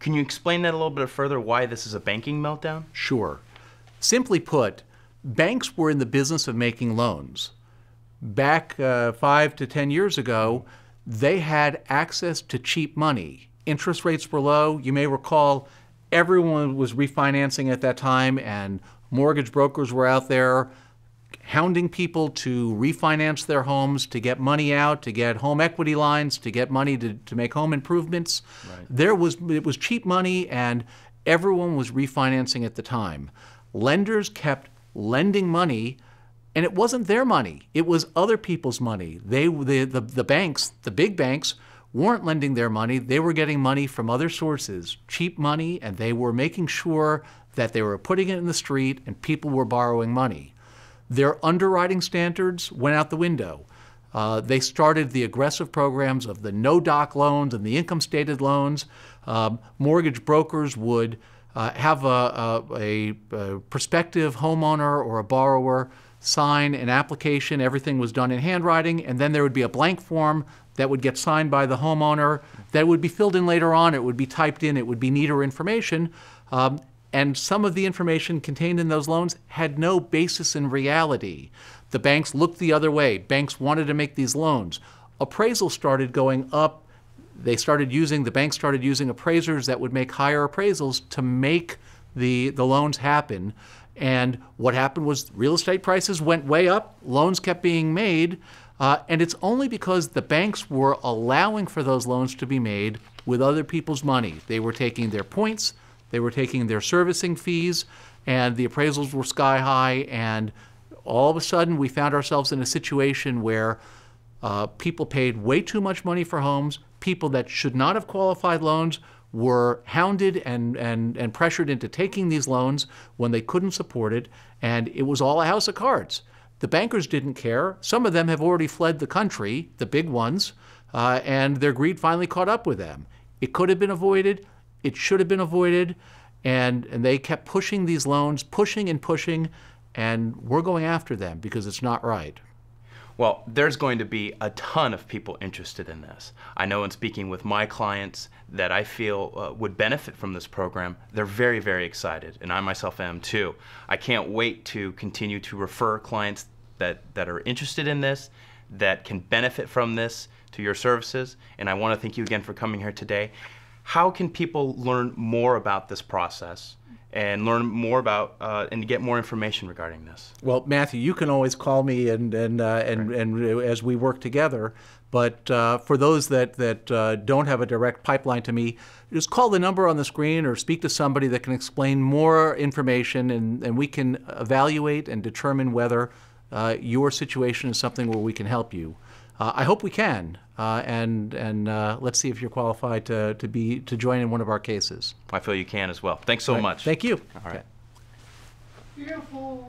Can you explain that a little bit further, why this is a banking meltdown? Sure. Simply put, banks were in the business of making loans. Back 5 to 10 years ago, they had access to cheap money. Interest rates were low. You may recall everyone was refinancing at that time, and mortgage brokers were out there hounding people to refinance their homes, to get money out, to get home equity lines, to get money to make home improvements. Right. It was cheap money, and everyone was refinancing at the time. Lenders kept lending money, and it wasn't their money. It was other people's money. The banks, the big banks, weren't lending their money. They were getting money from other sources, cheap money, and they were making sure that they were putting it in the street and people were borrowing money. Their underwriting standards went out the window. They started the aggressive programs of the no-doc loans and the income-stated loans. Mortgage brokers would have a prospective homeowner or a borrower sign an application. Everything was done in handwriting, and then there would be a blank form that would get signed by the homeowner that would be filled in later on. It would be typed in. It would be neater information. And some of the information contained in those loans had no basis in reality. The banks looked the other way. Banks wanted to make these loans. Appraisals started going up. The banks started using appraisers that would make higher appraisals to make the loans happen. And what happened was real estate prices went way up, loans kept being made, and it's only because the banks were allowing for those loans to be made with other people's money. They were taking their points, they were taking their servicing fees, and the appraisals were sky high, and all of a sudden we found ourselves in a situation where people paid way too much money for homes. People that should not have qualified loans were hounded and pressured into taking these loans when they couldn't support it, and it was all a house of cards. The bankers didn't care. Some of them have already fled the country, the big ones, and their greed finally caught up with them. It could have been avoided. It should have been avoided, and they kept pushing these loans, pushing and pushing, and we're going after them because it's not right. Well, there's going to be a ton of people interested in this. I know in speaking with my clients that I feel would benefit from this program, they're very, very excited, and I myself am too. I can't wait to continue to refer clients that are interested in this, that can benefit from this, to your services, and I want to thank you again for coming here today. How can people learn more about this process and learn more about and get more information regarding this? Well, Matthew, you can always call me and as we work together. But for those that don't have a direct pipeline to me, just call the number on the screen or speak to somebody that can explain more information, and we can evaluate and determine whether your situation is something where we can help you. I hope we can, and let's see if you're qualified to join in one of our cases. I feel you can as well. Thanks so much. Thank you. All right. Okay. Beautiful.